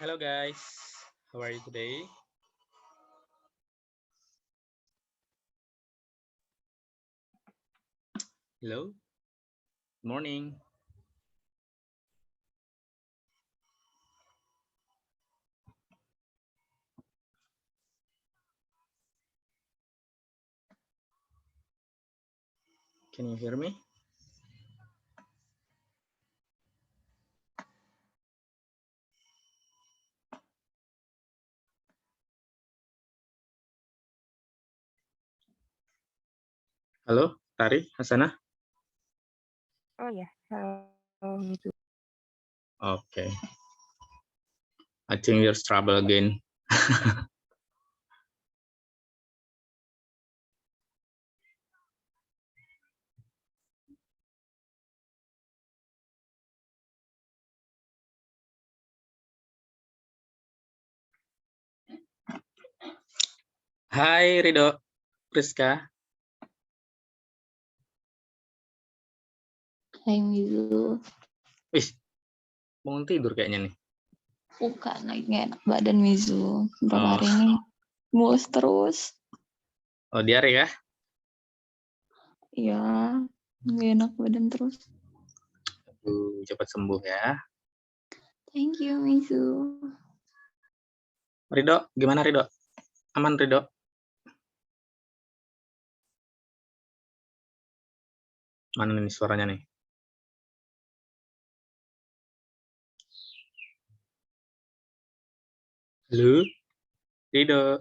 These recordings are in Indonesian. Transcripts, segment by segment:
Hello guys, how are you today? Hello, morning. Can you hear me? Halo, Tari, Hasanah? Oh ya, gitu. Okay. I think there's trouble again. Hai Rido, Priska. Hai Mizu. Wih, bangun tidur kayaknya nih. Bukan, lagi gak enak badan Mizu. Beberapa hari Oh. ini mules terus. Oh, diare ya? Iya, gak enak badan terus. Cepat sembuh ya. Thank you Mizu. Rido, gimana Rido? Aman Rido? Mana nih suaranya nih? Halo, Rido.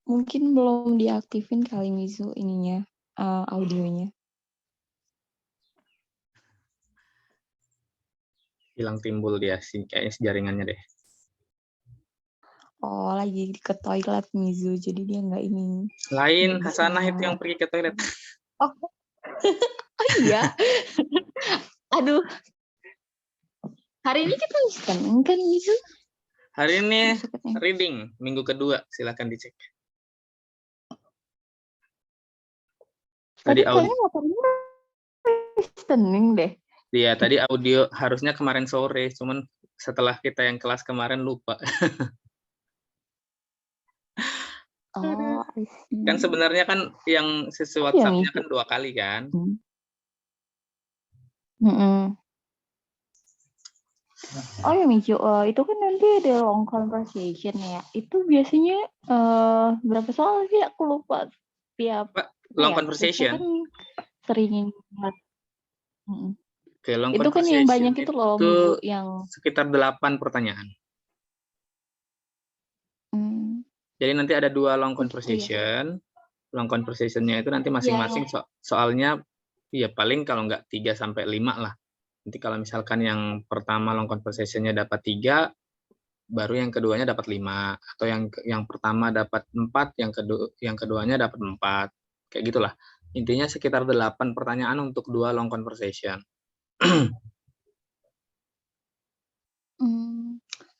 Mungkin belum diaktifin kali Mizu ininya, audionya. Hilang timbul dia sih, kayaknya jaringannya deh. Oh, lagi ke toilet Mizu, jadi dia nggak ini. Lain, Nggak bisa. Hasanah itu yang pergi ke toilet. Oh, oh iya. Aduh. Hari ini kita listening kan Mizu? Hari ini Maksudnya. reading minggu kedua, silakan dicek. Tapi Tadi audio, kayaknya materinya listening deh. ya tadi audio harusnya kemarin sore, cuman setelah kita yang kelas kemarin lupa. Oh, I see. Kan sebenarnya kan yang sesi Oh, ya, WhatsApp-nya Mizu. kan 2 kali kan. Oh ya Mijo, itu kan nanti ada long conversation ya. Itu biasanya berapa soal sih? Aku lupa tiap Pak, apa long ya? Biasanya kan conversation. sering ingat. Oke, long Itu kan yang conversation banyak itu loh itu Mijo yang sekitar 8 pertanyaan. Jadi nanti ada 2 long oh gitu ya. conversation. Long conversation-nya itu nanti Ya. masing-masing soalnya ya paling kalau nggak 3 sampai 5 lah. Nanti kalau misalkan yang pertama long conversation-nya dapat 3, baru yang keduanya dapat 5, atau yang pertama dapat 4, yang keduanya dapat 4. Kayak gitulah. Intinya sekitar 8 pertanyaan untuk 2 long conversation.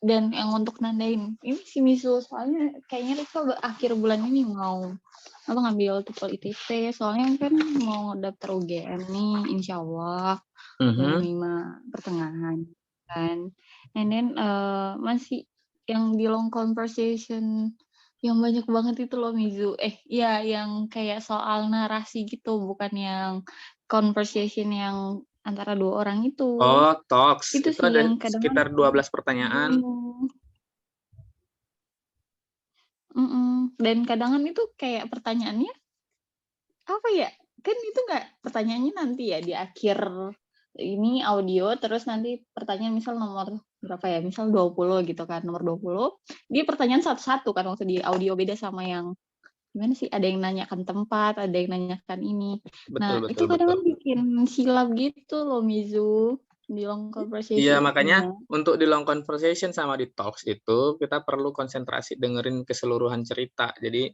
Dan yang untuk nandain ini si Misu soalnya kayaknya Rika akhir bulan ini mau ngambil TOEFL ITT soalnya kan mau daftar UGM nih insya Allah bulan 5 pertengahan kan. And then masih yang di long conversation yang banyak banget itu loh Mizu. Ya yang kayak soal narasi gitu bukan yang conversation yang antara 2 orang itu. Oh, talks. Itu Itu sih ada yang kadang sekitar 12 pertanyaan. Dan kadang itu kayak pertanyaannya apa ya? Kan itu nggak pertanyaannya nanti ya di akhir ini audio terus nanti pertanyaan misal nomor berapa ya? Misal 20 gitu kan, nomor 20. Dia pertanyaan satu-satu kan waktu di audio beda sama yang gimana sih? Ada yang nanyakan tempat, ada yang nanyakan ini. Nah, itu kadang kan bikin silap gitu loh Mizu di long conversation. Iya, makanya untuk di long conversation sama di talks itu kita perlu konsentrasi dengerin keseluruhan cerita. Jadi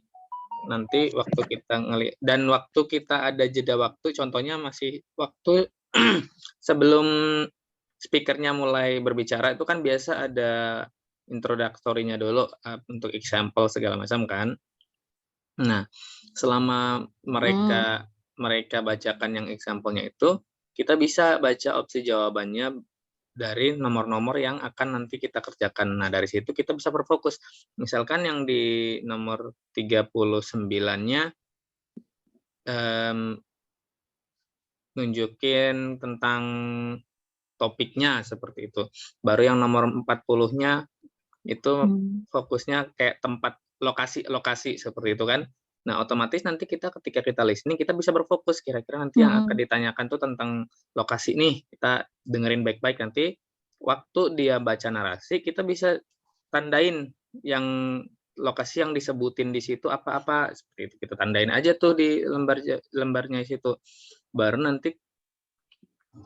nanti waktu kita dan waktu kita ada jeda waktu, contohnya masih waktu sebelum speakernya mulai berbicara itu kan biasa ada introductory-nya dulu untuk example segala macam kan. Nah, selama mereka bacakan yang example-nya itu, kita bisa baca opsi jawabannya dari nomor-nomor yang akan nanti kita kerjakan. Nah, dari situ kita bisa berfokus. Misalkan yang di nomor 39-nya nunjukin tentang topiknya seperti itu. Baru yang nomor 40-nya itu fokusnya kayak tempat lokasi seperti itu kan. Nah, otomatis nanti ketika kita listening, kita bisa berfokus kira-kira nanti yang akan ditanyakan tuh tentang lokasi nih. Kita dengerin baik-baik nanti waktu dia baca narasi, kita bisa tandain yang lokasi yang disebutin di situ apa-apa seperti itu. Kita tandain aja tuh di lembarnya situ. Baru nanti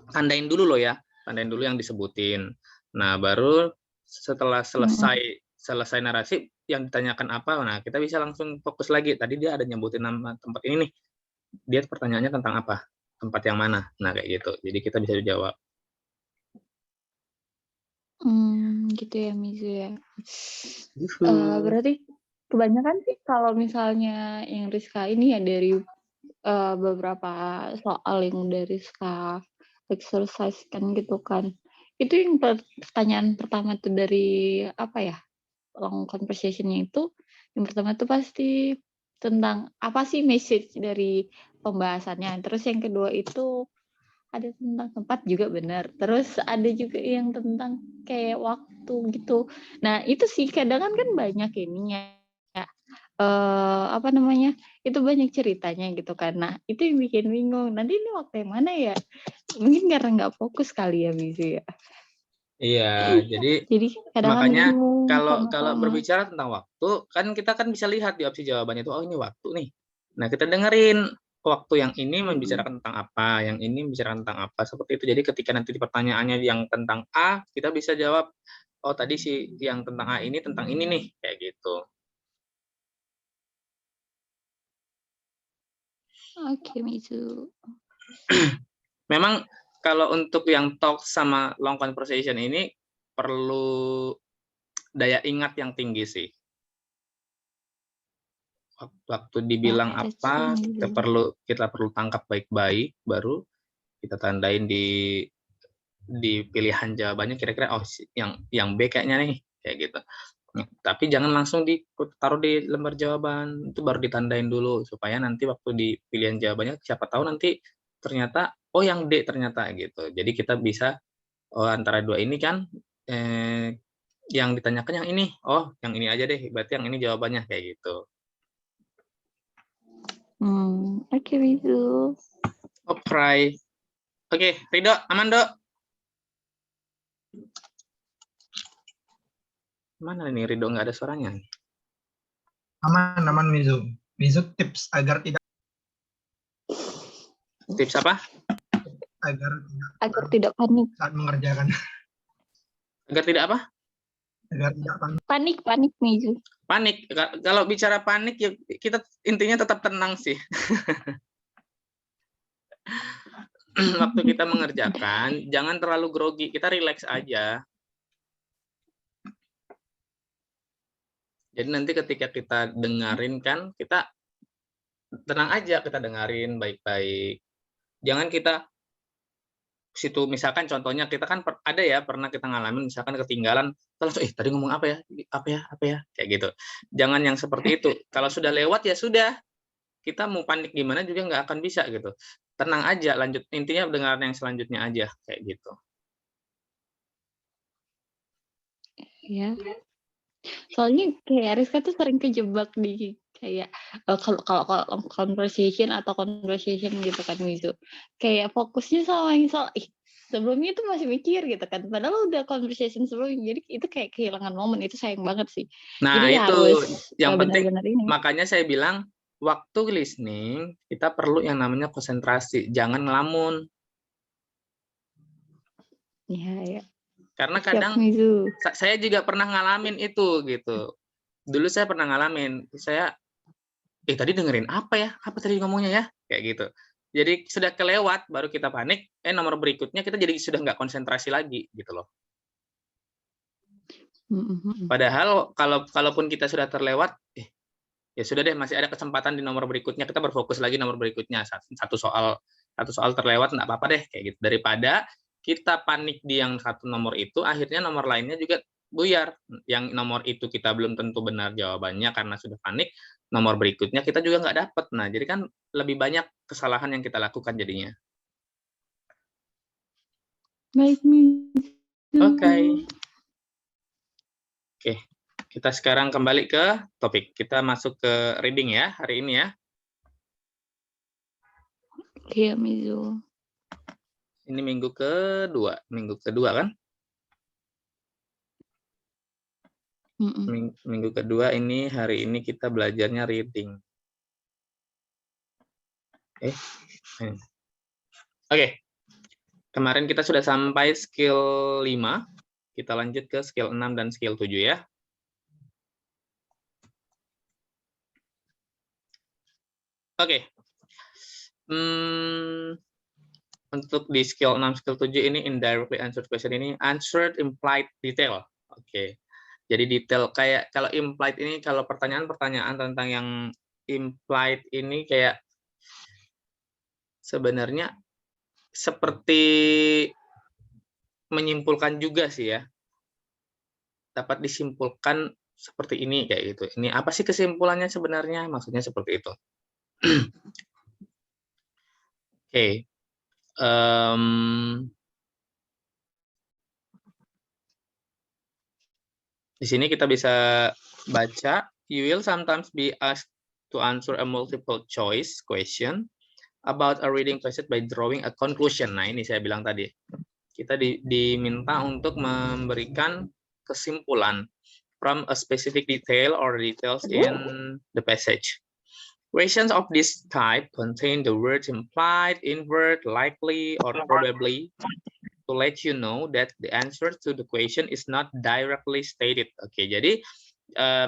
tandain dulu loh ya. Tandain dulu yang disebutin. Nah, baru setelah selesai narasi yang ditanyakan apa, nah kita bisa langsung fokus lagi. Tadi dia ada nyebutin nama tempat ini nih. Dia pertanyaannya tentang apa? Tempat yang mana? Nah, kayak gitu. Jadi kita bisa jawab. Gitu ya Mizu ya. Berarti kebanyakan sih kalau misalnya yang Rizka ini ya dari beberapa soal yang udah Rizka exercise kan gitu kan. Itu yang pertanyaan pertama tuh dari apa ya? Long conversation-nya itu yang pertama tuh pasti tentang apa sih message dari pembahasannya. Terus yang kedua itu ada tentang tempat juga benar. Terus ada juga yang tentang kayak waktu gitu. Nah, itu sih kadang kan banyak ininya. Apa namanya? Itu banyak ceritanya gitu kan. Nah, itu yang bikin bingung. Nanti ini waktu yang mana ya? Mungkin karena nggak fokus kali ya Bizu ya. Iya, jadi kadang makanya bingung kalau berbicara tentang waktu, kan kita kan bisa lihat di opsi jawabannya itu, oh ini waktu nih. Nah, kita dengerin waktu yang ini membicarakan tentang apa, yang ini membicarakan tentang apa, seperti itu. Jadi ketika nanti pertanyaannya yang tentang A, kita bisa jawab, oh tadi sih yang tentang A ini tentang ini nih, kayak gitu. Oke, Mizu. Memang kalau untuk yang talk sama long conversation ini perlu daya ingat yang tinggi sih. Waktu dibilang apa, kita perlu tangkap baik-baik, baru kita tandain di pilihan jawabannya kira-kira oh yang B kayaknya nih, kayak gitu. Tapi jangan langsung ditaruh di lembar jawaban, itu baru ditandain dulu supaya nanti waktu di pilihan jawabannya siapa tahu nanti ternyata oh yang D ternyata gitu. Jadi kita bisa oh antara dua ini kan yang ditanyakan yang ini, oh yang ini aja deh, berarti yang ini jawabannya kayak gitu. Oke, Wizu. Oke, Rido, aman, Dok? Mana nih Rido, nggak ada suaranya? Aman, Wizu. Wizu tips agar tidak. Tips apa? Agar tidak panik. Saat mengerjakan. Agar tidak apa? Agar tidak panik. Panik, Wizu. Panik. Kalau bicara panik ya kita intinya tetap tenang sih. Waktu kita mengerjakan jangan terlalu grogi, kita relax aja. Jadi nanti ketika kita dengerin kan kita tenang aja, kita dengerin baik-baik. Jangan kita situ misalkan contohnya kita kan ada ya pernah kita ngalamin misalkan ketinggalan terus tadi ngomong apa ya kayak gitu. Jangan yang seperti itu. Kalau sudah lewat ya sudah, kita mau panik gimana juga nggak akan bisa gitu. Tenang aja, lanjut, intinya dengarin yang selanjutnya aja kayak gitu. Ya, soalnya kayak Rizka tuh sering kejebak di kayak kalau conversation gitu kan Wizu, kayak fokusnya sama yang sebelumnya itu masih mikir gitu kan, padahal udah conversation sebelumnya, jadi itu kayak kehilangan momen, itu sayang banget sih. Nah jadi itu yang penting, ini. Makanya saya bilang waktu listening kita perlu yang namanya konsentrasi, jangan ngelamun. Iya. Karena kadang saya juga pernah ngalamin itu gitu. Dulu saya pernah ngalamin, saya tadi dengerin apa ya? Apa tadi ngomongnya ya? Kayak gitu. Jadi sudah kelewat, baru kita panik, nomor berikutnya kita jadi sudah nggak konsentrasi lagi gitu loh. Padahal kalaupun kita sudah terlewat, ya sudah deh, masih ada kesempatan di nomor berikutnya, kita berfokus lagi nomor berikutnya. Satu soal terlewat nggak apa-apa deh kayak gitu. Daripada kita panik di yang satu nomor itu, akhirnya nomor lainnya juga buyar. Yang nomor itu kita belum tentu benar jawabannya karena sudah panik, nomor berikutnya kita juga nggak dapat. Nah, jadi kan lebih banyak kesalahan yang kita lakukan jadinya. Baik, Oke, kita sekarang kembali ke topik. Kita masuk ke reading ya hari ini ya. Iya, Mizu. Ini minggu kedua kan? Minggu kedua ini, hari ini kita belajarnya reading. Oke. Kemarin kita sudah sampai skill 5. Kita lanjut ke skill 6 dan skill 7 ya. Oke. Untuk di skill 6, skill 7 ini indirectly answered question ini answered implied detail. Oke. Jadi detail kayak kalau implied ini, kalau pertanyaan-pertanyaan tentang yang implied ini kayak sebenarnya seperti menyimpulkan juga sih ya. Dapat disimpulkan seperti ini kayak gitu. Ini apa sih kesimpulannya sebenarnya? Maksudnya seperti itu. Oke. Di sini kita bisa baca, you will sometimes be asked to answer a multiple choice question about a reading passage by drawing a conclusion. Nah, ini saya bilang tadi. Kita diminta untuk memberikan kesimpulan from a specific detail or details in the passage. Questions of this type contain the words implied, invert, likely, or probably to let you know that the answer to the question is not directly stated. Oke, jadi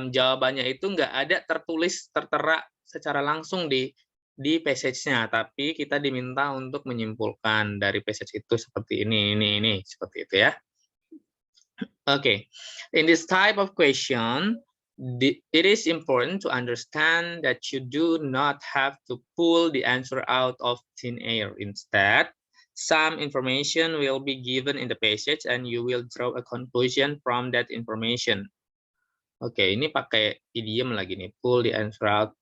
jawabannya itu nggak ada tertulis, tertera secara langsung di di passage-nya, tapi kita diminta untuk menyimpulkan dari passage itu seperti ini, seperti itu ya. Okay, in this type of question, it is important to understand that you do not have to pull the answer out of thin air. Instead, some information will be given in the passage and you will draw a conclusion from that information. Oke, ini pakai idiom lagi nih, pull the answer out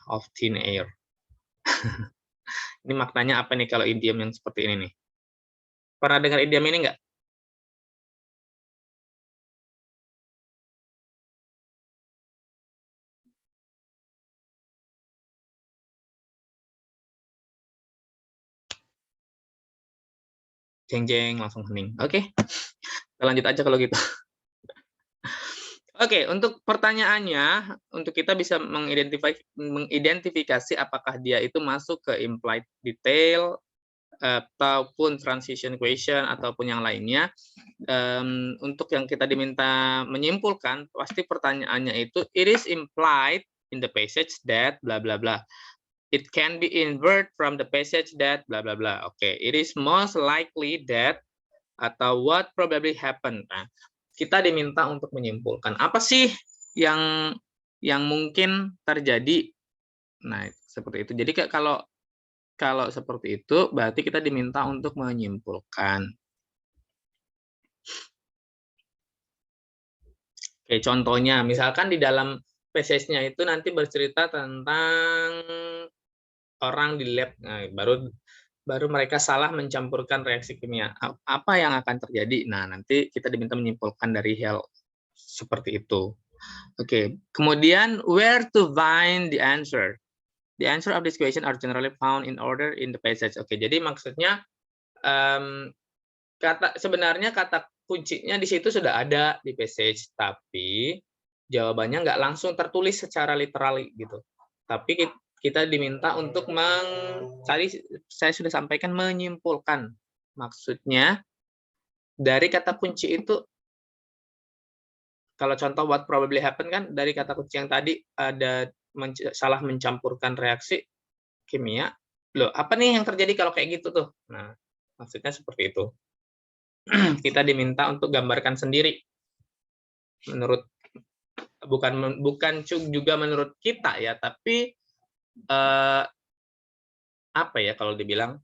of thin air. Ini maknanya apa nih kalau idiom yang seperti ini nih? Pernah dengar idiom ini nggak? Jeng-jeng, langsung hening. Oke, kita lanjut aja kalau gitu. Oke, untuk pertanyaannya, untuk kita bisa mengidentifikasi apakah dia itu masuk ke implied detail, ataupun transition question, ataupun yang lainnya. Untuk yang kita diminta menyimpulkan, pasti pertanyaannya itu, it is implied in the passage that bla bla bla. It can be inferred from the passage that bla bla bla. Oke, it is most likely that, atau what probably happened. Nah, kita diminta untuk menyimpulkan apa sih yang mungkin terjadi. Nah, seperti itu. Jadi kalau seperti itu berarti kita diminta untuk menyimpulkan. Oke, contohnya misalkan di dalam passage-nya itu nanti bercerita tentang orang di lab. Nah, baru mereka salah mencampurkan reaksi kimia. Apa yang akan terjadi? Nah, nanti kita diminta menyimpulkan dari hal seperti itu. Oke, kemudian where to find the answer? The answer of this question are generally found in order in the passage. Oke, jadi maksudnya sebenarnya kata kuncinya di situ sudah ada di passage, tapi jawabannya nggak langsung tertulis secara literal gitu. Tapi kita diminta untuk tadi saya sudah sampaikan menyimpulkan. Maksudnya dari kata kunci itu, kalau contoh what probably happen kan dari kata kunci yang tadi ada salah mencampurkan reaksi kimia. Loh, apa nih yang terjadi kalau kayak gitu tuh? Nah, maksudnya seperti itu. Kita diminta untuk gambarkan sendiri. Bukan juga menurut kita ya, tapi apa ya kalau dibilang,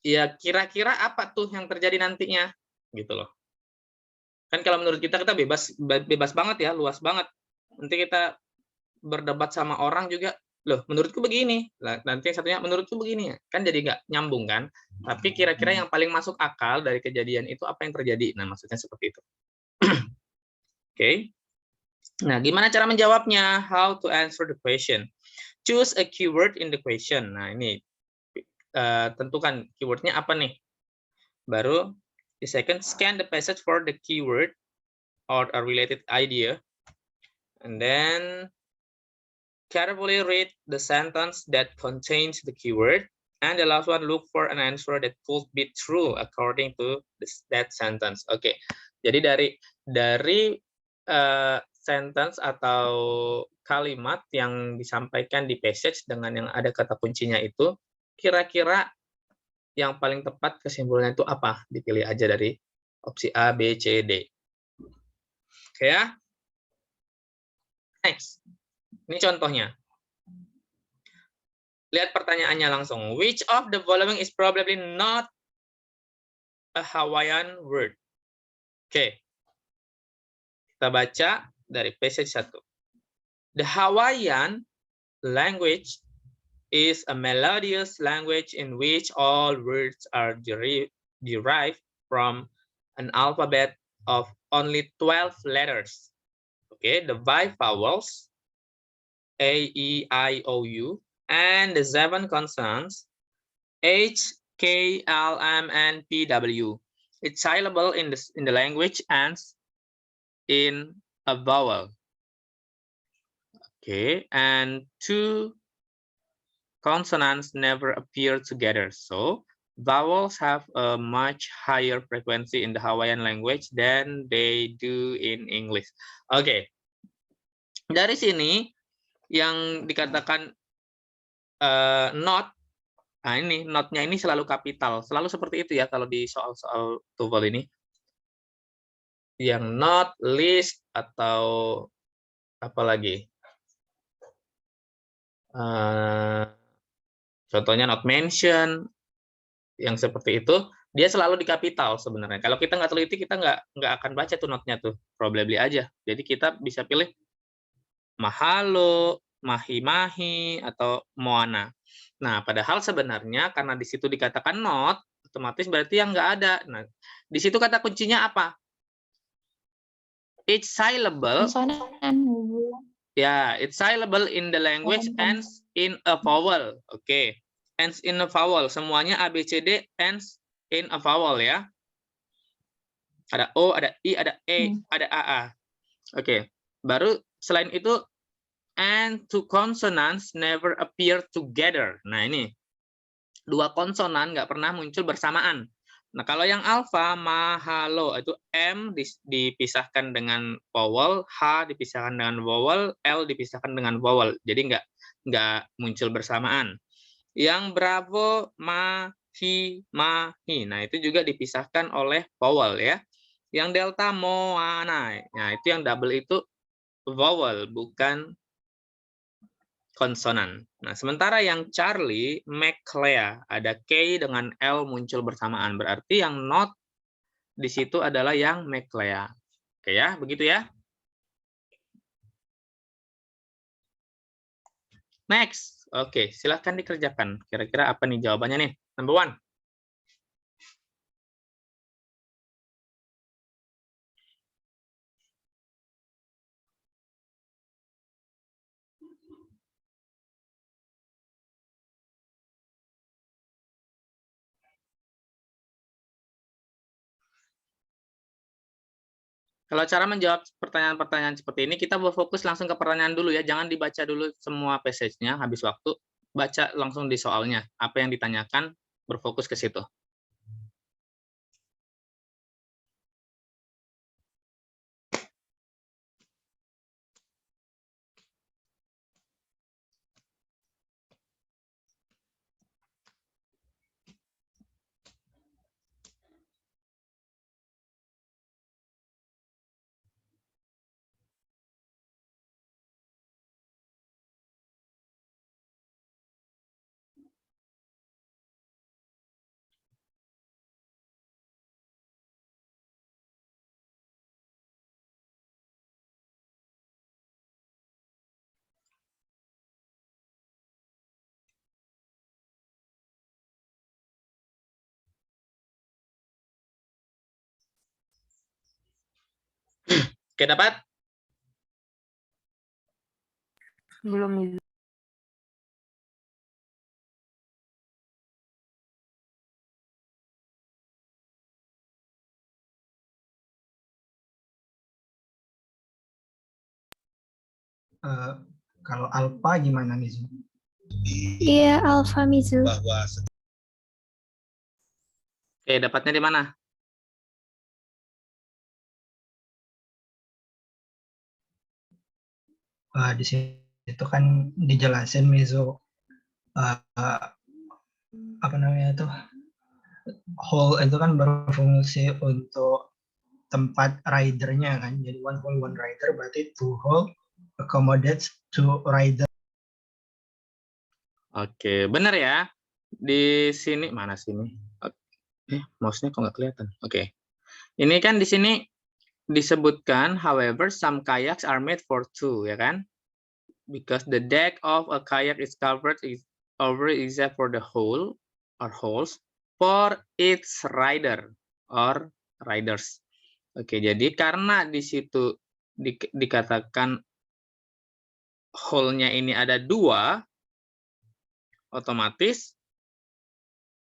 ya kira-kira apa tuh yang terjadi nantinya gitu loh. Kan kalau menurut kita bebas banget ya, luas banget. Nanti kita berdebat sama orang juga, loh menurutku begini, nanti yang satunya menurutku begini, kan jadi nggak nyambung kan. Tapi kira-kira yang paling masuk akal dari kejadian itu apa yang terjadi. Nah, maksudnya seperti itu. Oke. Nah, gimana cara menjawabnya? How to answer the question? Choose a keyword in the question. Nah, ini tentukan keywordnya apa nih. Baru di second, scan the passage for the keyword or a related idea. And then carefully read the sentence that contains the keyword. And the last one, look for an answer that could be true according to that sentence. Oke, jadi dari sentence atau kalimat yang disampaikan di passage dengan yang ada kata kuncinya itu, kira-kira yang paling tepat kesimpulannya itu apa? Dipilih aja dari opsi A, B, C, D. Oke ya. Next. Ini contohnya. Lihat pertanyaannya langsung. Which of the following is probably not a Hawaiian word? Oke. Kita baca dari passage 1. The Hawaiian language is a melodious language in which all words are derived from an alphabet of only 12 letters. Okay, the 5 vowels, A, E, I, O, U, and the 7 consonants, H, K, L, M, and P, W. Each syllable in the language ends in a vowel. Okay, and 2 consonants never appear together. So vowels have a much higher frequency in the Hawaiian language than they do in English. Oke, dari sini yang dikatakan not. Nah, ini not-nya ini selalu kapital. Selalu seperti itu ya kalau di soal-soal TOEFL ini. Yang not, list, atau apa lagi? Contohnya not mention, yang seperti itu, dia selalu di kapital sebenarnya. Kalau kita nggak teliti, kita nggak akan baca tuh not-nya tuh. Probably aja. Jadi kita bisa pilih mahalo, mahi-mahi, atau moana. Nah, padahal sebenarnya karena di situ dikatakan not, otomatis berarti yang nggak ada. Nah, di situ kata kuncinya apa? Each syllable, Konsonan. ya, each syllable in the language ends in a vowel. Oke, ends in a vowel. Semuanya A, B, C, D ends in a vowel ya. Ada O, ada I, ada E, ada AA. Oke, baru selain itu, and two consonants never appear together. Nah, ini dua konsonan nggak pernah muncul bersamaan. Nah, kalau yang alfa, mahalo, itu M dipisahkan dengan vowel, H dipisahkan dengan vowel, L dipisahkan dengan vowel. Jadi nggak muncul bersamaan. Yang bravo, mahi, mahi. Nah, itu juga dipisahkan oleh vowel ya. Yang delta, moana. Nah, itu yang double itu vowel, bukan konsonan. Nah, sementara yang Charlie, McClea, ada K dengan L muncul bersamaan. Berarti yang not di situ adalah yang McClea. Oke ya, begitu ya. Next. Oke, silahkan dikerjakan. Kira-kira apa nih jawabannya nih? Number one. Kalau cara menjawab pertanyaan-pertanyaan seperti ini, kita berfokus langsung ke pertanyaan dulu ya. Jangan dibaca dulu semua passage-nya habis waktu. Baca langsung di soalnya. Apa yang ditanyakan, berfokus ke situ. Oke, dapat? Belum nih. Kalau alpha gimana nih? Iya, Alfa Mizu. Oke, dapatnya di mana? Di situ kan dijelasin Mizu apa namanya itu hole itu kan berfungsi untuk tempat ridernya kan. Jadi one hole one rider berarti two hole accommodates two rider. Oke, benar ya. Di sini mana sini? Mouse-nya kok nggak kelihatan? Oke. Ini kan di sini disebutkan, however, some kayaks are made for two, ya kan? Because the deck of a kayak is covered over except for the hole or holes for its rider or riders. Oke, jadi karena di situ dikatakan hole-nya ini ada dua, otomatis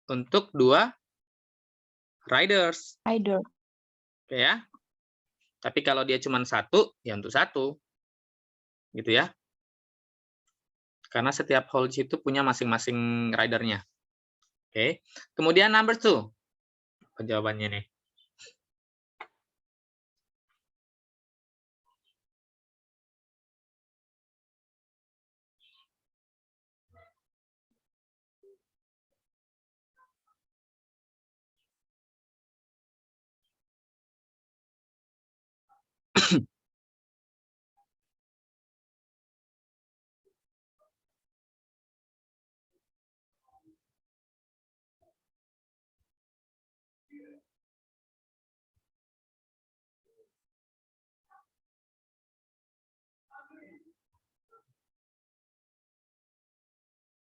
untuk dua riders. Rider. Oke ya. Tapi kalau dia cuma satu, ya untuk satu. Gitu ya. Karena setiap hole itu punya masing-masing ridernya. Oke. Kemudian number 2. Jawabannya nih.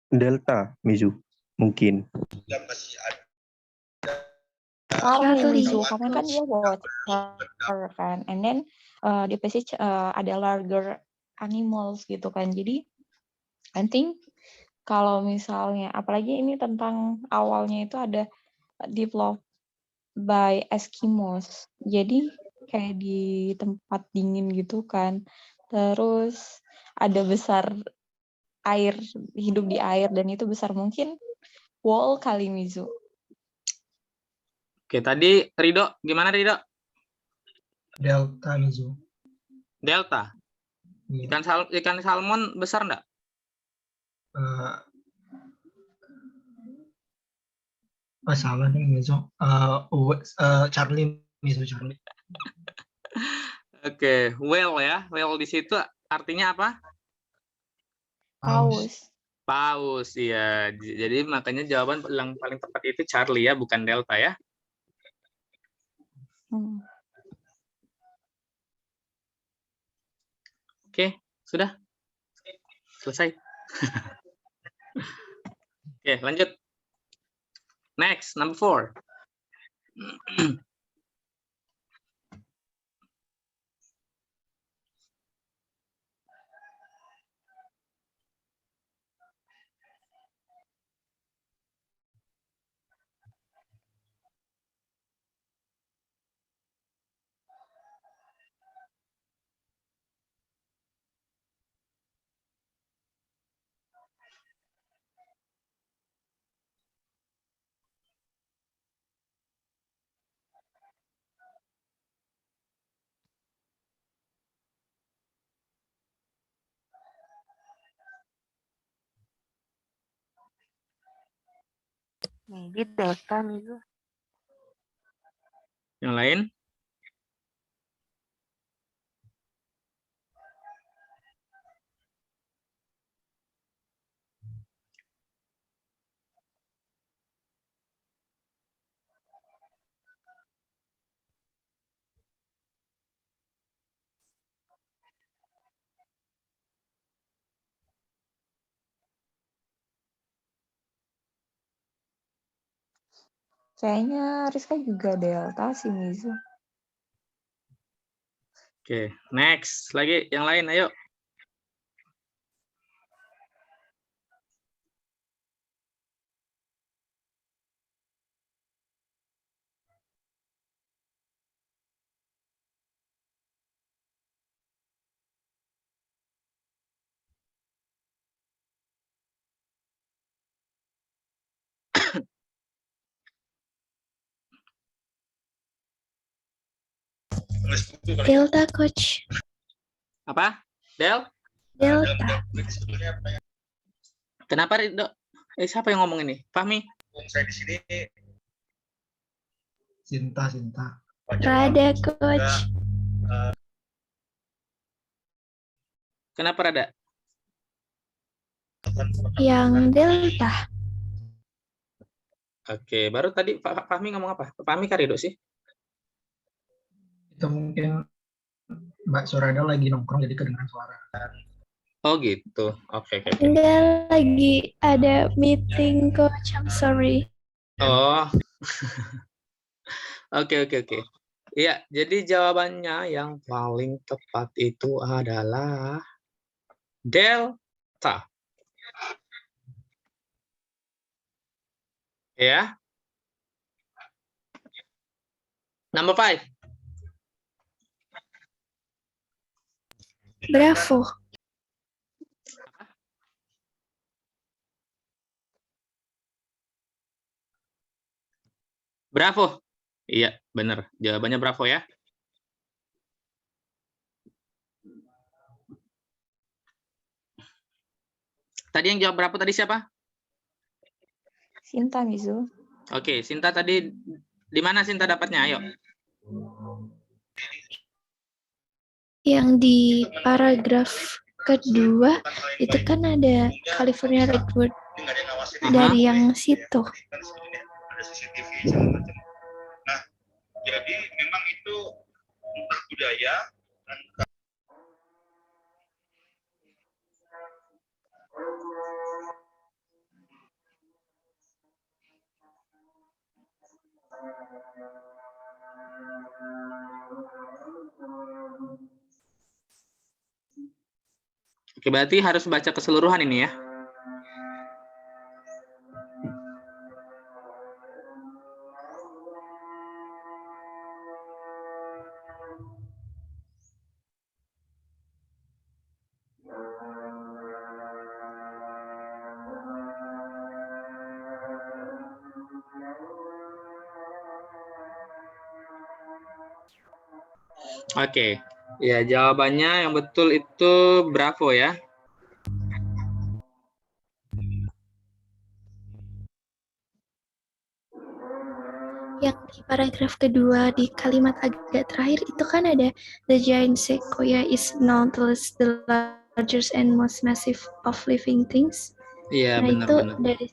Delta, Mizu. Mungkin. Kalau Charlie, Mizu, karena kan coach. dia water kan, and then di passage ada larger animals gitu kan. Jadi I think kalau misalnya, apalagi ini tentang awalnya itu ada developed by Eskimos. Jadi kayak di tempat dingin gitu kan. Terus ada besar air, hidup di air, dan itu besar mungkin wall kali Mizu. Oke, tadi Rido, gimana Rido? Delta Mizu. Delta. Iya. Ikan salmon besar enggak? Salah nih Mizu. Charlie Mizu Charlie. Oke, whale ya. Whale di situ artinya apa? Paus. Paus, iya. Jadi makanya jawaban yang paling tepat itu Charlie ya, bukan Delta ya. Oke, sudah. Selesai. Oke, lanjut. Next, number 4. Maybe Delta Mizu. Yang lain? Kayaknya Rizka juga Delta sih Mizu. Oke, next. Lagi yang lain, ayo. Delta, coach. Apa? Del? Delta. Kenapa, Rido? Siapa yang ngomong ini? Fahmi? Sinta. Rada, coach. Kenapa Rada? Yang Delta. Oke, baru tadi Fahmi ngomong apa? Fahmi Karido sih? Itu mungkin Mbak Surada lagi nongkrong jadi kedengaran suara. Oh gitu. Oke. Enggak, lagi ada meeting, coach. I'm sorry. Oh. Oke. Iya, jadi jawabannya yang paling tepat itu adalah Delta. Ya. Number 5. Bravo. Bravo. Iya, benar. Jawabannya Bravo ya. Tadi yang jawab Bravo tadi siapa? Sinta Mizu. Oke, Sinta tadi di mana Sinta dapatnya? Ayo. yang di paragraf kedua itu kan ada California Redwood dari yang situ. Ada CCTV segala macam. Nah, jadi memang itu budaya dan Oke, berarti harus baca keseluruhan ini ya. Oke, ya jawabannya yang betul itu Bravo ya. Yang di paragraf kedua di kalimat agak terakhir itu kan ada the giant sequoia is nonetheless the largest and most massive of living things. Iya, Nah itu benar-benar. dari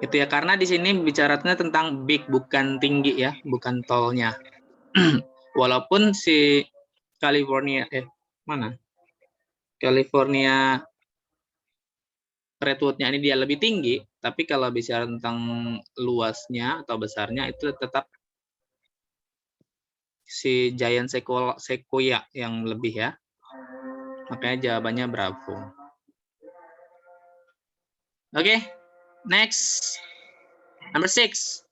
Itu ya, karena di sini bicaranya tentang big, bukan tinggi ya, bukan tallnya. Walaupun si California, mana? California Redwood-nya ini dia lebih tinggi, tapi kalau bicara tentang luasnya atau besarnya itu tetap si giant sequoia yang lebih ya. Makanya jawabannya Bravo. Oke, next. Number 6.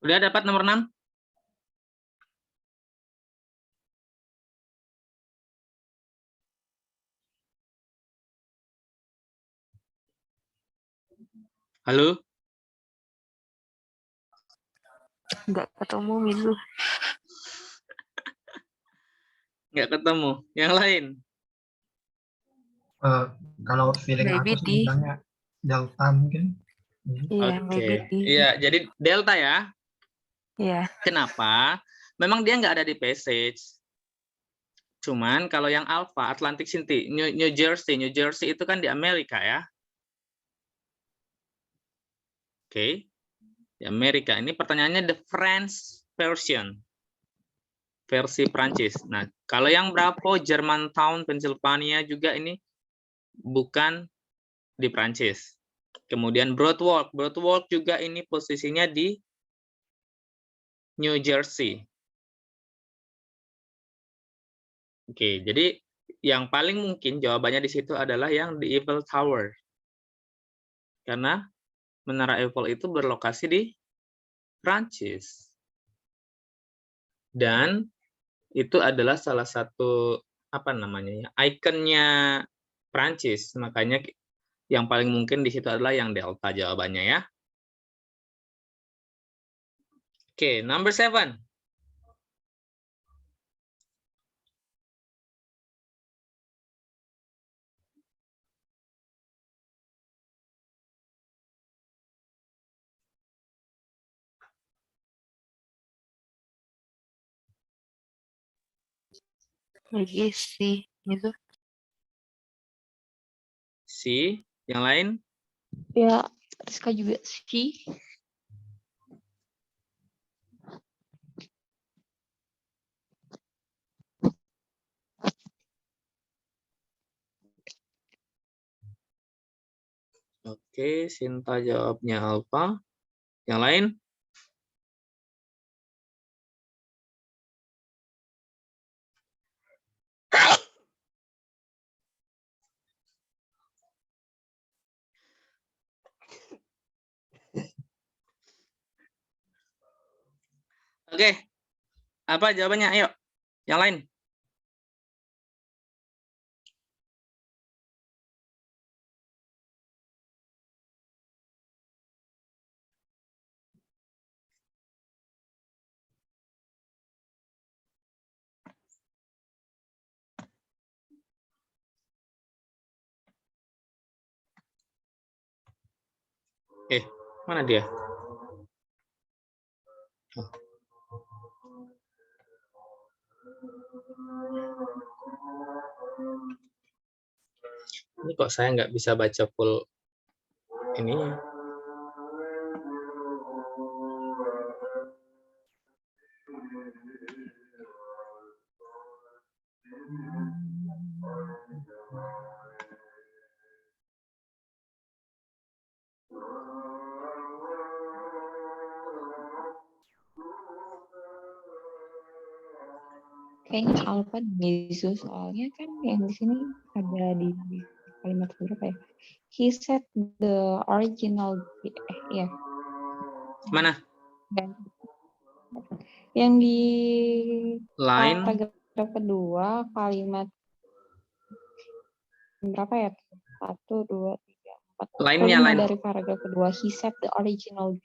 Udah dapat nomor 6? Halo? Nggak ketemu Mizu. Nggak ketemu. Yang lain? Kalau feeling Maybe aku sih D. bilangnya delta mungkin. Iya, Oke. maybe D. Iya, jadi delta ya. Iya. Kenapa? Memang dia nggak ada di passage. Cuman kalau yang alpha, Atlantic City, New Jersey itu kan di Amerika ya. Oke. Di Amerika. Ini pertanyaannya the French version. Versi Prancis. Nah, kalau yang Bravo, Germantown, Pennsylvania juga ini bukan di Prancis. Kemudian Broadwalk juga ini posisinya di New Jersey. Oke, jadi yang paling mungkin jawabannya di situ adalah yang di Eiffel Tower. Karena Menara Eiffel itu berlokasi di Prancis. Dan itu adalah salah satu ikonnya Prancis. Makanya yang paling mungkin di situ adalah yang delta jawabannya ya. Oke, number 7. Maybe C. Mizu. C, yang lain? Ya, Rizka juga sih. Oke, Sinta jawabnya alpha. Yang lain? Oke. Apa jawabannya? Ayo. Yang lain. Mana dia? Oh. Ini kok saya nggak bisa baca full ininya. Kayaknya alpha Mizu, soalnya kan yang di sini ada di kalimat berapa ya? He said the original ya. Mana? Yang di Line paragraf kedua kalimat berapa ya? 1, 2, 3, 4. Line-nya line. Dari paragraf kedua, he said the original.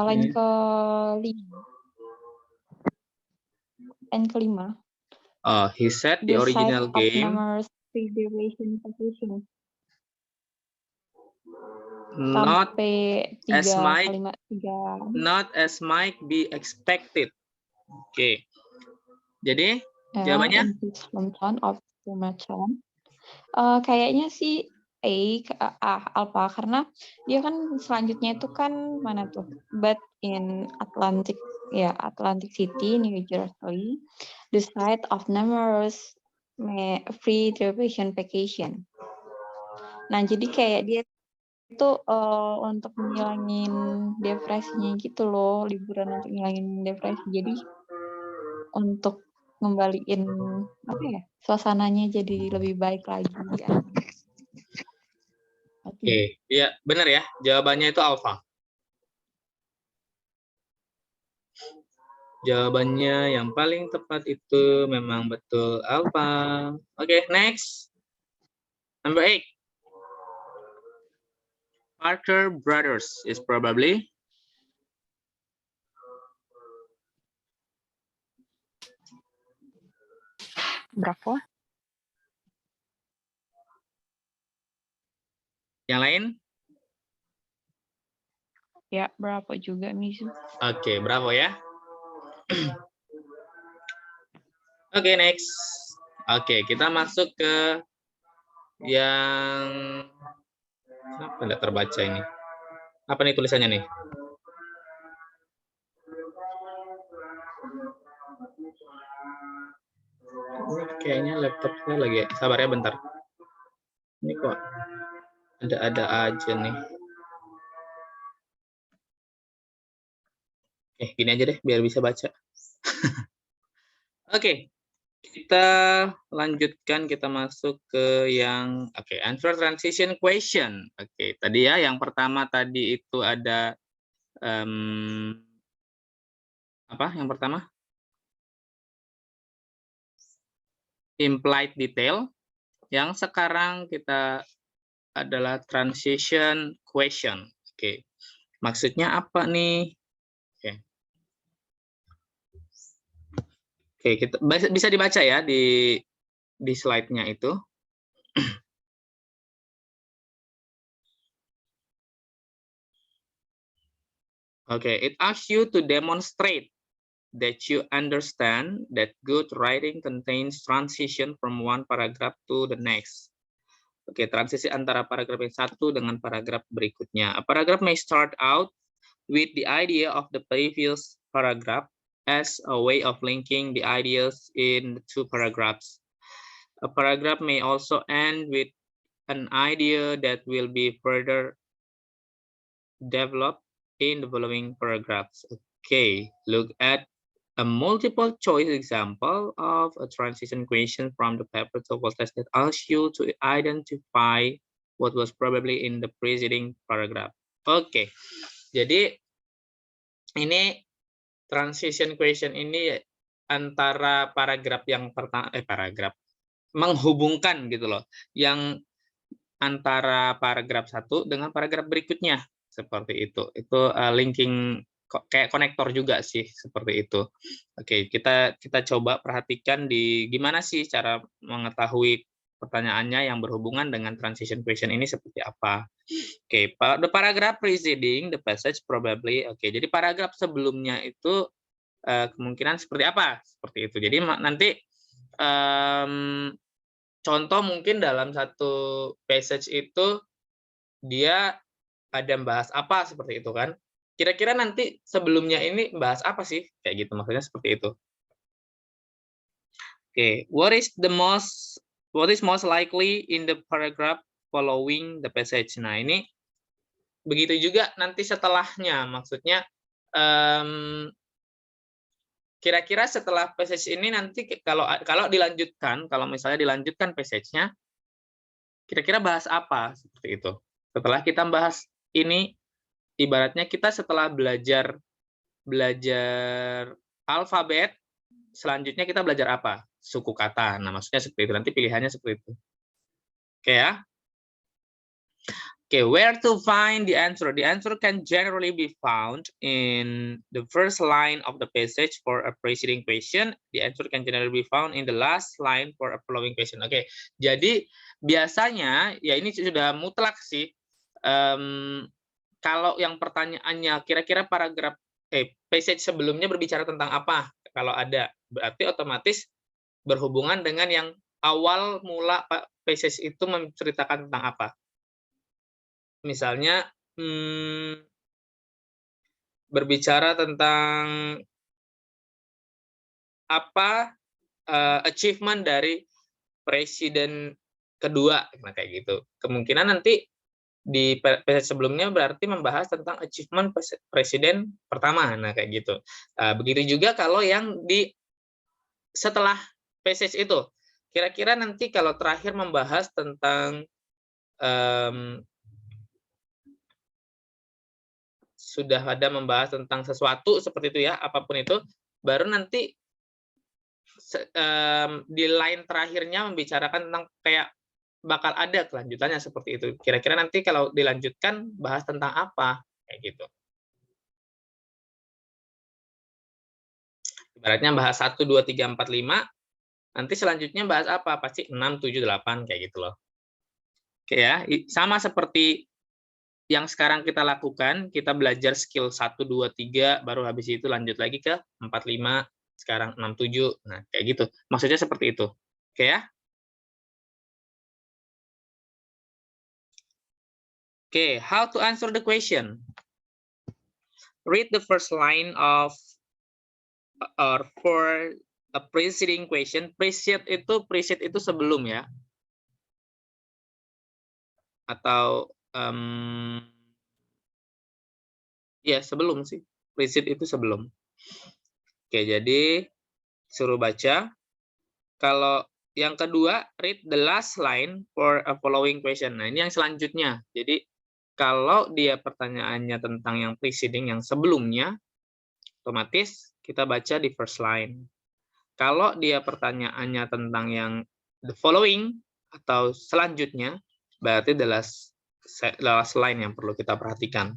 Line kelima. Oh, he said the original game. Numbers figuration position. Not as might be expected. Oke. Jadi jawabannya? Kayaknya sih alpha, karena dia kan selanjutnya itu kan mana tuh? But in Atlantic City, New Jersey, the site of numerous free duration vacation. Nah, jadi kayak dia itu untuk ngilangin depresinya gitu loh, liburan untuk ngilangin depresi. Jadi untuk ngembaliin suasananya jadi lebih baik lagi ya. Oke, ya benar ya. Jawabannya itu alpha. Jawabannya yang paling tepat itu memang betul Alfa. Oke, next. Number 8. Parker Brothers is probably Berapa? yang lain? Ya, berapa juga, Mizu? Oke, bravo ya. Oke, next. Oke, kita masuk ke yang apa enggak terbaca ini? Apa nih tulisannya nih? Ini kayaknya laptopnya lagi. Sabar ya bentar. Ini kok ada aja nih. Gini aja deh biar bisa baca. Oke, kita lanjutkan, kita masuk ke yang answer transition question. Oke, tadi ya yang pertama tadi itu ada apa yang pertama? Implied detail. Yang sekarang kita adalah transition question. Oke. Maksudnya apa nih? Oke, kita bisa dibaca ya di slide-nya itu. Oke, it asks you to demonstrate that you understand that good writing contains transition from one paragraph to the next. Oke, transisi antara paragraf yang satu dengan paragraf berikutnya. A paragraph may start out with the idea of the previous paragraph as a way of linking the ideas in the two paragraphs. A paragraph may also end with an idea that will be further developed in the following paragraphs. Okay, look at a multiple choice example of a transition question from the paper TOEFL test that asks you to identify what was probably in the preceding paragraph. Oke, jadi ini transition question ini antara paragraf yang pertama menghubungkan gitu loh, yang antara paragraf satu dengan paragraf berikutnya seperti itu. Itu linking kayak konektor juga sih seperti itu. Oke, kita coba perhatikan di gimana sih cara mengetahui pertanyaannya yang berhubungan dengan transition question ini seperti apa. Oke, the paragraph preceding the passage probably. Oke, jadi paragraf sebelumnya itu kemungkinan seperti apa? Seperti itu. Jadi nanti contoh mungkin dalam satu passage itu dia ada bahas apa seperti itu kan. Kira-kira nanti sebelumnya ini bahas apa sih? Kayak gitu maksudnya seperti itu. Oke, what is most likely in the paragraph following the passage. Nah, ini begitu juga nanti setelahnya, maksudnya kira-kira setelah passage ini nanti kalau dilanjutkan, kalau misalnya dilanjutkan passage-nya, kira-kira bahas apa seperti itu. Setelah kita bahas ini, ibaratnya kita setelah belajar alfabet, selanjutnya kita belajar apa? Suku kata. Nah, maksudnya seperti itu. Nanti pilihannya seperti itu. Oke ya. Okay, where to find the answer? The answer can generally be found in the first line of the passage for a preceding question. The answer can generally be found in the last line for a following question. Oke, jadi biasanya ya ini sudah mutlak sih. Kalau yang pertanyaannya kira-kira paragraf passage sebelumnya berbicara tentang apa? Kalau ada, berarti otomatis berhubungan dengan yang awal mula passage itu menceritakan tentang apa. Misalnya berbicara tentang apa achievement dari presiden kedua, nah kayak gitu. Kemungkinan nanti di passage sebelumnya berarti membahas tentang achievement presiden pertama, nah kayak gitu. Begitu juga kalau yang di setelah passage itu, kira-kira nanti kalau terakhir membahas tentang sudah ada membahas tentang sesuatu seperti itu ya, apapun itu, baru nanti di line terakhirnya membicarakan tentang kayak bakal ada kelanjutannya seperti itu. Kira-kira nanti kalau dilanjutkan bahas tentang apa kayak gitu. Ibaratnya bahas 1 2 3 4 5, nanti selanjutnya bahas apa? Pasti 6 7 8 kayak gitu loh. Oke ya, sama seperti yang sekarang kita lakukan, kita belajar skill 1 2 3 baru habis itu lanjut lagi ke 4 5, sekarang 6 7. Nah, kayak gitu. Maksudnya seperti itu. Oke ya? Okay, how to answer the question? Read the first line of or for a preceding question. Precede itu sebelum ya, atau ya sebelum sih. Precede itu sebelum. Oke, jadi suruh baca. Kalau yang kedua, read the last line for a following question. Nah, ini yang selanjutnya. Jadi kalau dia pertanyaannya tentang yang preceding, yang sebelumnya, otomatis kita baca di first line. Kalau dia pertanyaannya tentang yang the following atau selanjutnya, berarti the last line yang perlu kita perhatikan.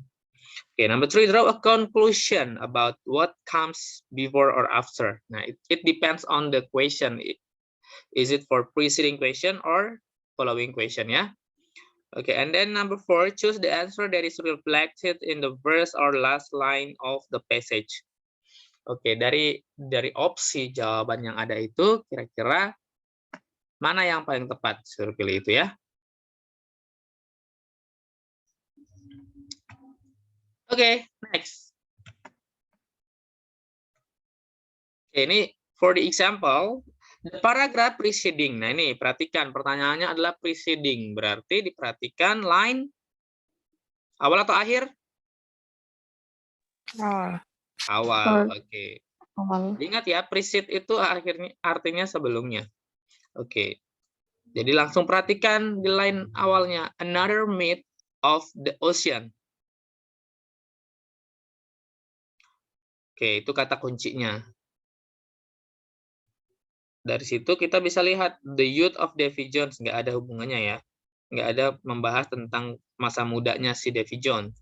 Okay, number 3, draw a conclusion about what comes before or after. Nah, it depends on the question. Is it for preceding question or following question ya? Okay, and then number 4, choose the answer that is reflected in the first or last line of the passage. Oke, dari opsi jawaban yang ada itu, kira-kira mana yang paling tepat? Suruh pilih itu ya. Oke, next. Oke, ini for the example, the paragraph preceding. Nah, ini perhatikan, pertanyaannya adalah preceding. Berarti diperhatikan line awal atau akhir? Awal. Oke. Awal. Ingat ya, precede itu artinya sebelumnya. Oke. Jadi langsung perhatikan di line awalnya, another myth of the ocean. Oke, itu kata kuncinya. Dari situ kita bisa lihat the youth of Davy Jones, nggak ada hubungannya ya. Nggak ada membahas tentang masa mudanya si Davy Jones.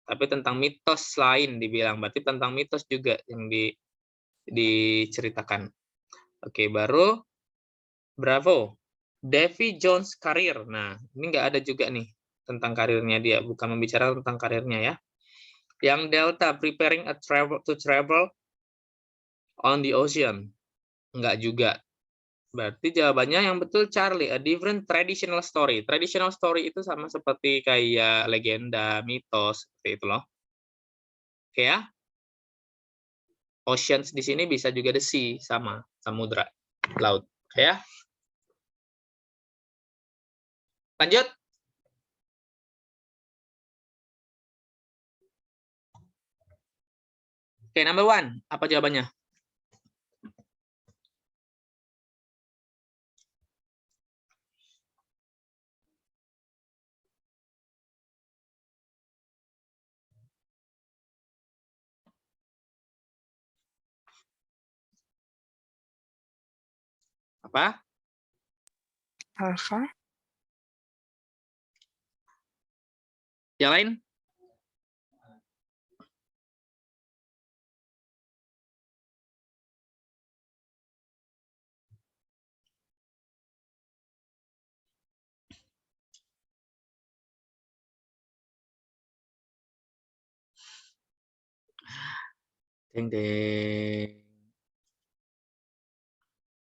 Tapi tentang mitos lain dibilang, berarti tentang mitos juga yang diceritakan. Oke, baru bravo. Davy Jones karir. Nah, ini nggak ada juga nih tentang karirnya dia, bukan membicarakan tentang karirnya ya. Yang Delta preparing to travel on the ocean. Enggak juga. Berarti jawabannya yang betul Charlie, a different traditional story. Traditional story itu sama seperti kayak legenda, mitos, seperti itu loh. Oke ya. Oceans di sini bisa juga the sea, sama samudra, laut. Oke ya. Lanjut. Oke, number 1. Apa jawabannya? Apa? Alpha. Yang lain? Deng deng.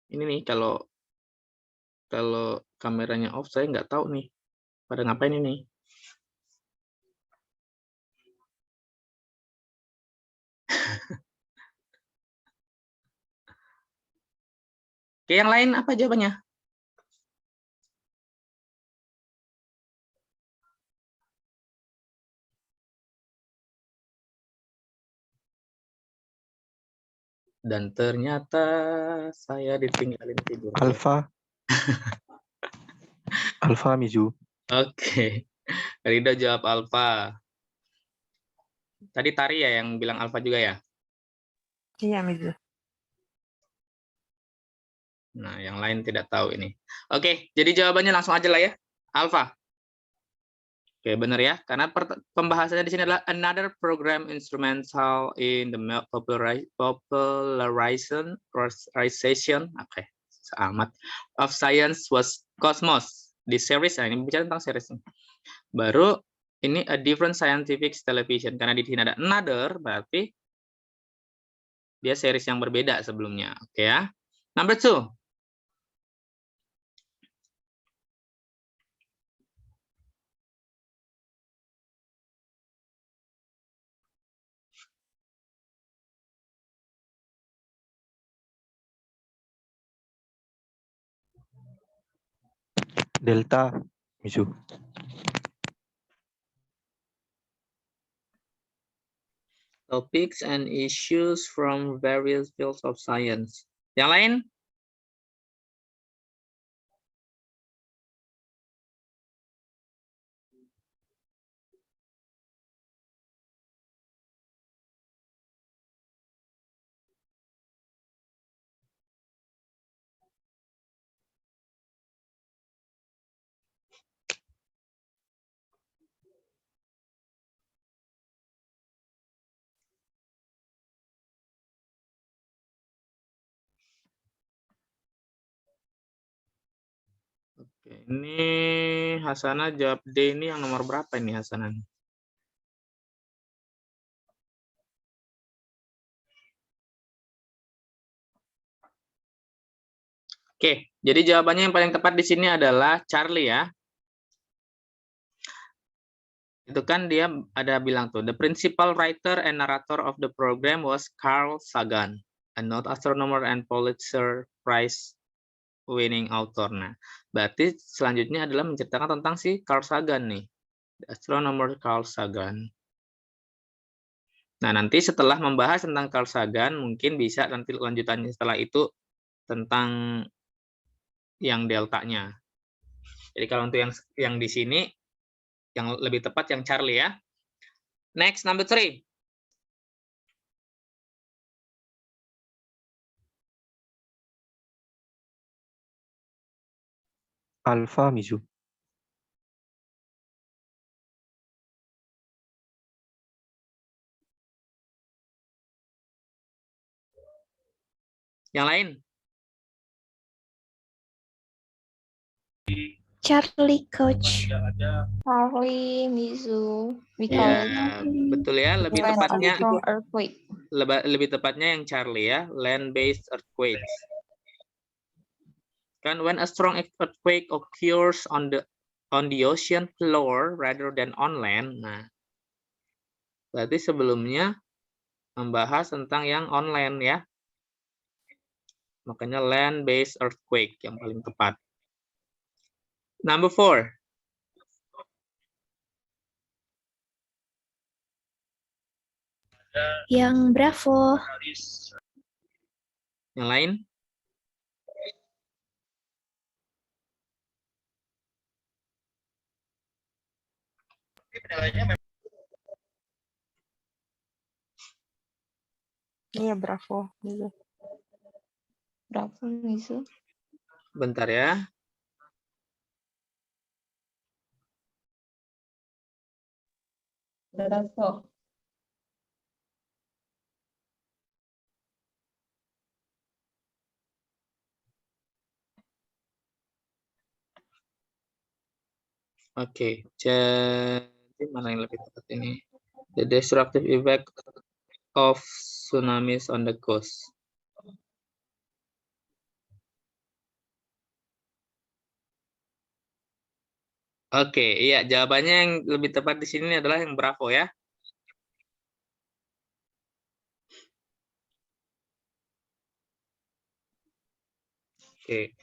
Ini nih kalau kameranya off saya nggak tahu nih pada ngapain ini. Oke, yang lain apa jawabannya? Dan ternyata saya ditinggalin tidur. Alpha. Alpha Mizu. Oke. Rido jawab Alpha. Tadi Tari ya yang bilang Alpha juga ya? Iya, Mizu. Nah, yang lain tidak tahu ini. Oke, jadi jawabannya langsung aja lah ya. Alfa. Oke, benar ya. Karena pembahasannya di sini adalah another program instrumental in the popularization, oke, amat, of science was Cosmos. Di series, nah ini bicara tentang series. Baru ini a different scientific television. Karena di sini ada another, berarti dia series yang berbeda sebelumnya. Oke ya. Number 2. Delta, Mizu. Topics and issues from various fields of science. Yang lain? Oke, ini Hasanah jawab D, ini yang nomor berapa ini Hasanah? Oke, jadi jawabannya yang paling tepat di sini adalah Charlie ya. Itu kan dia ada bilang tuh, the principal writer and narrator of the program was Carl Sagan, a noted astronomer and Pulitzer Prize winning author. Nah, berarti selanjutnya adalah menceritakan tentang si Carl Sagan nih, the astronomer Carl Sagan. Nah, nanti setelah membahas tentang Carl Sagan, mungkin bisa nanti lanjutannya setelah itu tentang yang deltanya. Jadi kalau untuk yang di sini, yang lebih tepat yang Charlie ya. Next, number 3. Alpha, Mizu. Yang lain? Charlie, Coach. Charlie, Mizu, Ya, because betul ya. Lebih land tepatnya strong earthquake. lebih tepatnya yang Charlie ya, land-based earthquakes. Kan when a strong earthquake occurs on the ocean floor rather than on land. Nah, berarti sebelumnya membahas tentang yang on land ya. Makanya land-based earthquake yang paling tepat. Number 4. Yang Bravo. Yang lain? Iya, Bravo. Mizu. Berapa, Mizu? Bentar ya. Berapa? Oke, jadi mana yang lebih tepat ini? The destructive effect of tsunamis on the coast. Oke, iya jawabannya yang lebih tepat di sini adalah yang Bravo ya. Oke,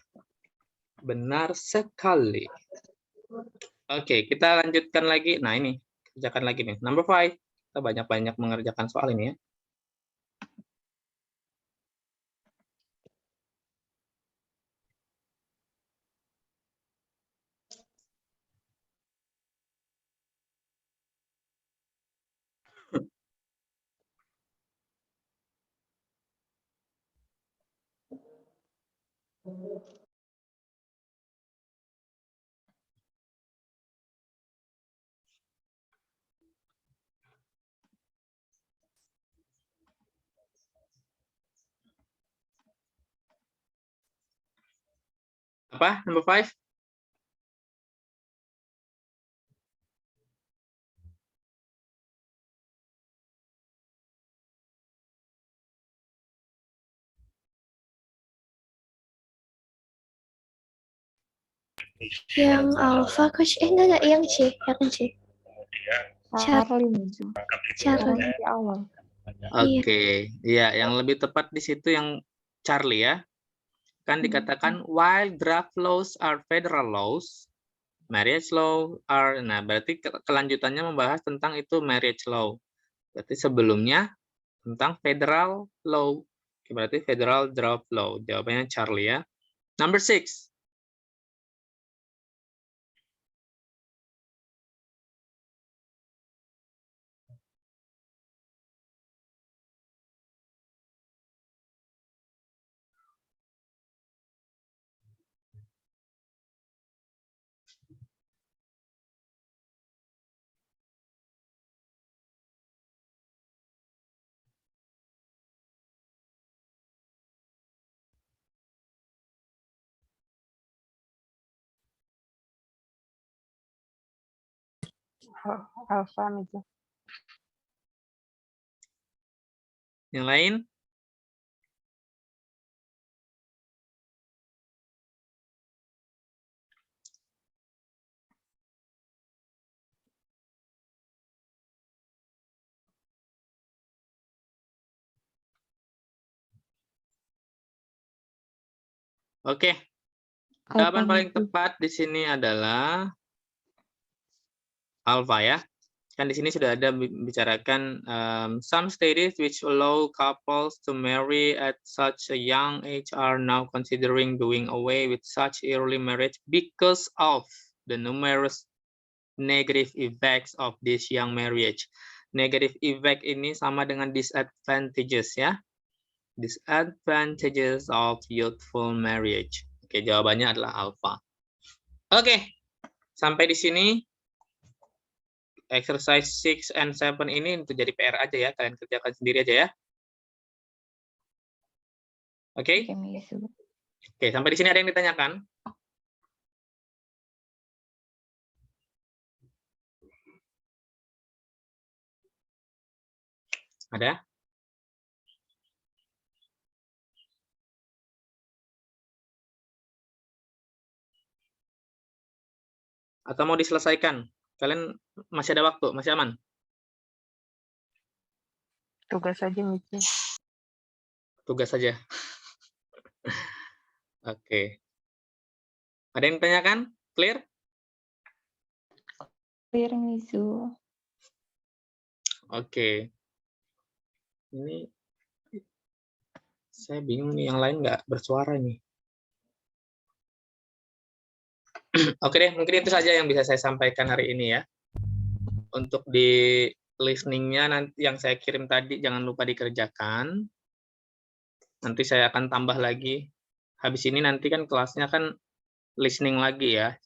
benar sekali. Oke, kita lanjutkan lagi. Nah ini, kerjakan lagi nih. Number 5. Kita banyak-banyak mengerjakan soal ini ya. Apa? Number 5? Yang alpha coach, enggak, yang C, yang C. Charlie Mizu. Charlie. Di awal. Oke, ya, yang lebih tepat di situ yang Charlie ya. Kan dikatakan while draft laws are federal laws, marriage law are, nah berarti kelanjutannya membahas tentang itu marriage law. Berarti sebelumnya tentang federal law. Berarti federal draft law. Jawabannya Charlie ya. Number 6. Alpha Mizu. Yang lain? Oke. Jawaban paling tepat di sini adalah alpha ya. Kan di sini sudah ada bicarakan some states which allow couples to marry at such a young age are now considering doing away with such early marriage because of the numerous negative effects of this young marriage. Negative effect ini sama dengan disadvantages ya. Disadvantages of youthful marriage. Oke, jawabannya adalah alpha. Oke, sampai di sini exercise 6 and 7 ini untuk jadi PR aja ya, kalian kerjakan sendiri aja ya. Oke? Oke, sampai di sini ada yang ditanyakan? Ada? Atau mau diselesaikan? Kalian masih ada waktu, masih aman? Tugas saja Mizu. Tugas saja. Oke. Ada yang ditanyakan? Clear? Clear Mizu. Oke. Ini saya bingung nih, yang lain nggak bersuara nih. Oke deh, mungkin itu saja yang bisa saya sampaikan hari ini ya. Untuk di listening-nya nanti yang saya kirim tadi jangan lupa dikerjakan. Nanti saya akan tambah lagi. Habis ini nanti kan kelasnya kan listening lagi ya.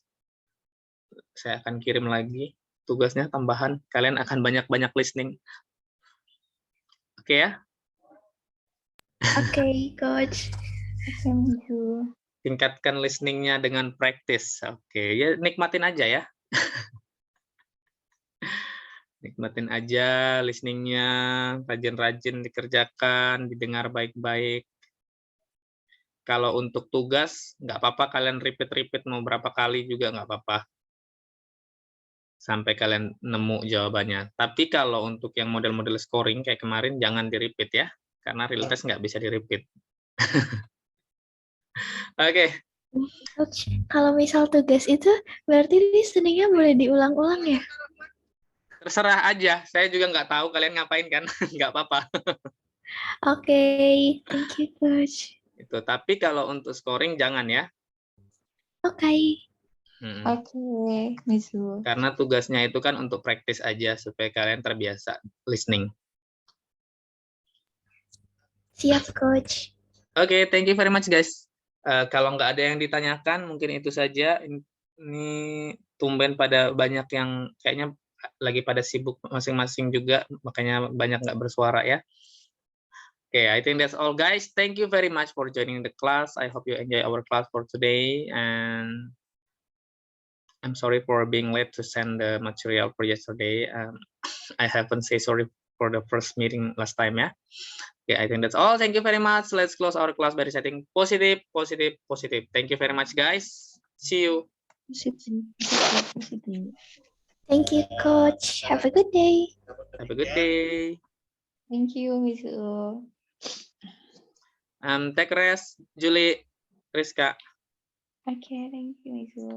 Saya akan kirim lagi tugasnya tambahan. Kalian akan banyak-banyak listening. Oke ya? Oke, coach. Oke Mizu. Tingkatkan listening-nya dengan practice. Oke, ya nikmatin aja ya. Nikmatin aja listening-nya, rajin-rajin dikerjakan, didengar baik-baik. Kalau untuk tugas, nggak apa-apa kalian repeat-repeat mau berapa kali juga nggak apa-apa. Sampai kalian nemu jawabannya. Tapi kalau untuk yang model-model scoring kayak kemarin, jangan di-repeat ya. Karena real test nggak bisa di-repeat. Oke. Coach, kalau misal tugas itu berarti listening-nya boleh diulang-ulang ya? Terserah aja, saya juga nggak tahu kalian ngapain kan, nggak apa-apa. Oke, thank you coach. Itu. Tapi kalau untuk scoring jangan ya. Oke. Oke Mizu. Karena tugasnya itu kan untuk praktis aja supaya kalian terbiasa listening. Siap coach. Oke, thank you very much guys. Kalau nggak ada yang ditanyakan, mungkin itu saja. Ini tumben pada banyak yang kayaknya lagi pada sibuk masing-masing juga, makanya banyak nggak bersuara ya. Okay, I think that's all, guys. Thank you very much for joining the class. I hope you enjoy our class for today. And I'm sorry for being late to send the material for yesterday. I haven't said sorry for the first meeting last time, yeah. Okay, I think that's all. Thank you very much. Let's close our class by reciting positive, positive, positive. Thank you very much, guys. See you. Thank you, Coach. Have a good day. Have a good day. Thank you, Miss U. Take rest, Julie, Rizka. Okay, thank you, Miss U.